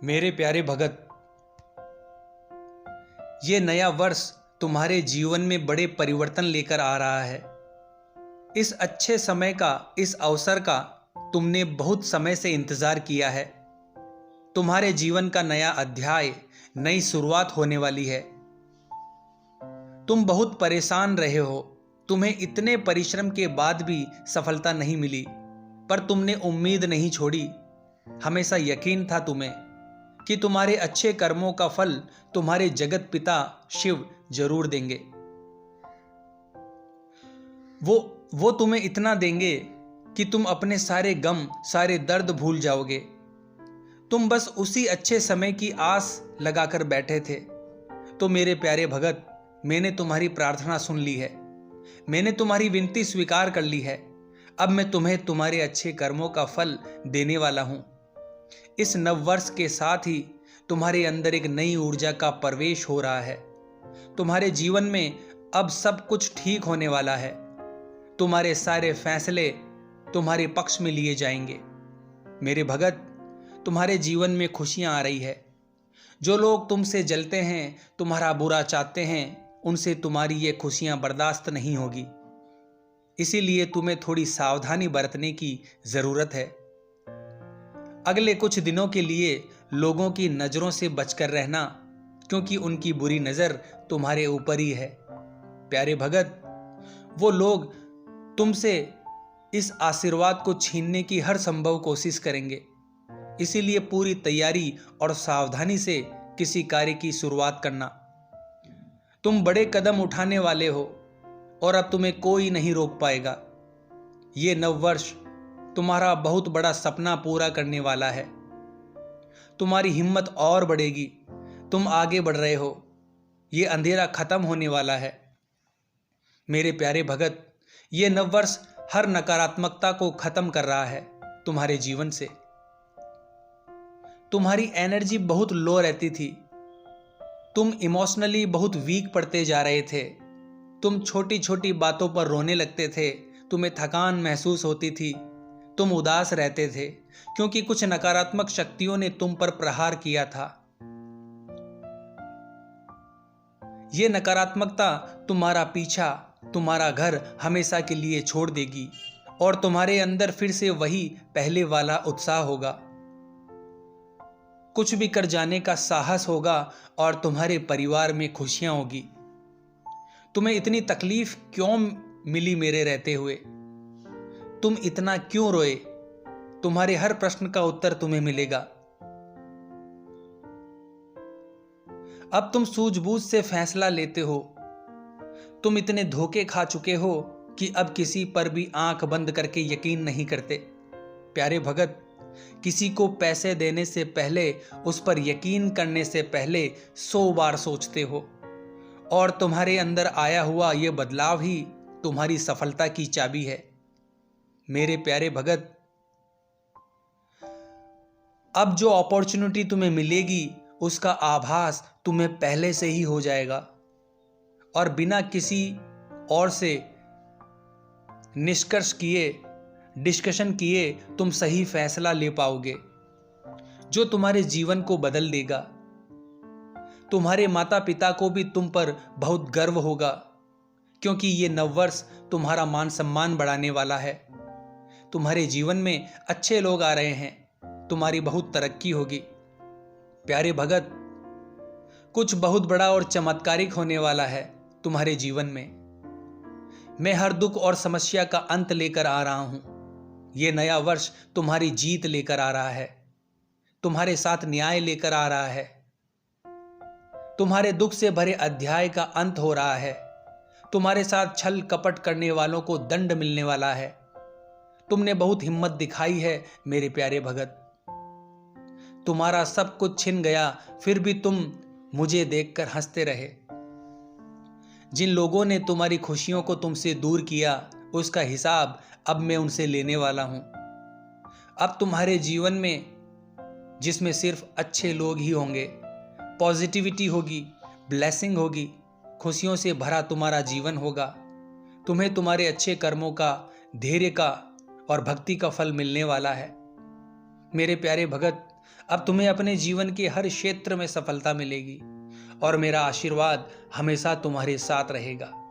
मेरे प्यारे भगत, ये नया वर्ष तुम्हारे जीवन में बड़े परिवर्तन लेकर आ रहा है। इस अच्छे समय का, इस अवसर का तुमने बहुत समय से इंतजार किया है। तुम्हारे जीवन का नया अध्याय, नई शुरुआत होने वाली है। तुम बहुत परेशान रहे हो। तुम्हें इतने परिश्रम के बाद भी सफलता नहीं मिली, पर तुमने उम्मीद नहीं छोड़ी। हमेशा यकीन था तुम्हें कि तुम्हारे अच्छे कर्मों का फल तुम्हारे जगत पिता शिव जरूर देंगे। वो तुम्हें इतना देंगे कि तुम अपने सारे गम, सारे दर्द भूल जाओगे। तुम बस उसी अच्छे समय की आस लगाकर बैठे थे। तो मेरे प्यारे भगत, मैंने तुम्हारी प्रार्थना सुन ली है। मैंने तुम्हारी विनती स्वीकार कर ली है। अब मैं तुम्हें तुम्हारे अच्छे कर्मों का फल देने वाला हूं। इस नववर्ष के साथ ही तुम्हारे अंदर एक नई ऊर्जा का प्रवेश हो रहा है। तुम्हारे जीवन में अब सब कुछ ठीक होने वाला है। तुम्हारे सारे फैसले तुम्हारे पक्ष में लिए जाएंगे। मेरे भगत, तुम्हारे जीवन में खुशियां आ रही है। जो लोग तुमसे जलते हैं, तुम्हारा बुरा चाहते हैं, उनसे तुम्हारी ये खुशियां बर्दाश्त नहीं होगी। इसीलिए तुम्हें थोड़ी सावधानी बरतने की जरूरत है। अगले कुछ दिनों के लिए लोगों की नजरों से बचकर रहना, क्योंकि उनकी बुरी नजर तुम्हारे ऊपर ही है। प्यारे भगत, वो लोग तुमसे इस आशीर्वाद को छीनने की हर संभव कोशिश करेंगे। इसीलिए पूरी तैयारी और सावधानी से किसी कार्य की शुरुआत करना। तुम बड़े कदम उठाने वाले हो और अब तुम्हें कोई नहीं रोक पाएगा। ये नववर्ष तुम्हारा बहुत बड़ा सपना पूरा करने वाला है। तुम्हारी हिम्मत और बढ़ेगी। तुम आगे बढ़ रहे हो। ये अंधेरा खत्म होने वाला है। मेरे प्यारे भगत, ये नववर्ष हर नकारात्मकता को खत्म कर रहा है तुम्हारे जीवन से। तुम्हारी एनर्जी बहुत लो रहती थी। तुम इमोशनली बहुत वीक पड़ते जा रहे थे। तुम छोटी छोटी बातों पर रोने लगते थे। तुम्हें थकान महसूस होती थी। तुम उदास रहते थे क्योंकि कुछ नकारात्मक शक्तियों ने तुम पर प्रहार किया था। ये नकारात्मकता तुम्हारा पीछा, तुम्हारा घर हमेशा के लिए छोड़ देगी और तुम्हारे अंदर फिर से वही पहले वाला उत्साह होगा। कुछ भी कर जाने का साहस होगा और तुम्हारे परिवार में खुशियां होगी। तुम्हें इतनी तकलीफ क्यों मिली मेरे रहते हुए? तुम इतना क्यों रोए? तुम्हारे हर प्रश्न का उत्तर तुम्हें मिलेगा। अब तुम सूझबूझ से फैसला लेते हो। तुम इतने धोखे खा चुके हो कि अब किसी पर भी आंख बंद करके यकीन नहीं करते। प्यारे भगत, किसी को पैसे देने से पहले, उस पर यकीन करने से पहले 100 बार सोचते हो। और तुम्हारे अंदर आया हुआ यह बदलाव ही तुम्हारी सफलता की चाबी है। मेरे प्यारे भगत, अब जो अपॉर्चुनिटी तुम्हें मिलेगी उसका आभास तुम्हें पहले से ही हो जाएगा और बिना किसी और से निष्कर्ष किए, डिस्कशन किए तुम सही फैसला ले पाओगे जो तुम्हारे जीवन को बदल देगा। तुम्हारे माता पिता को भी तुम पर बहुत गर्व होगा, क्योंकि ये नववर्ष तुम्हारा मान सम्मान बढ़ाने वाला है। तुम्हारे जीवन में अच्छे लोग आ रहे हैं। तुम्हारी बहुत तरक्की होगी। प्यारे भगत, कुछ बहुत बड़ा और चमत्कारिक होने वाला है तुम्हारे जीवन में। मैं हर दुख और समस्या का अंत लेकर आ रहा हूं। यह नया वर्ष तुम्हारी जीत लेकर आ रहा है। तुम्हारे साथ न्याय लेकर आ रहा है। तुम्हारे दुख से भरे अध्याय का अंत हो रहा है। तुम्हारे साथ छल कपट करने वालों को दंड मिलने वाला है। तुमने बहुत हिम्मत दिखाई है मेरे प्यारे भगत। तुम्हारा सब कुछ छिन गया, फिर भी तुम मुझे देखकर हंसते रहे। जिन लोगों ने तुम्हारी खुशियों को तुमसे दूर किया, उसका हिसाब अब मैं उनसे लेने वाला हूं। अब तुम्हारे जीवन में, जिसमें सिर्फ अच्छे लोग ही होंगे, पॉजिटिविटी होगी, ब्लेसिंग होगी, खुशियों से भरा तुम्हारा जीवन होगा। तुम्हें तुम्हारे अच्छे कर्मों का, धैर्य का और भक्ति का फल मिलने वाला है। मेरे प्यारे भगत, अब तुम्हें अपने जीवन के हर क्षेत्र में सफलता मिलेगी और मेरा आशीर्वाद हमेशा तुम्हारे साथ रहेगा।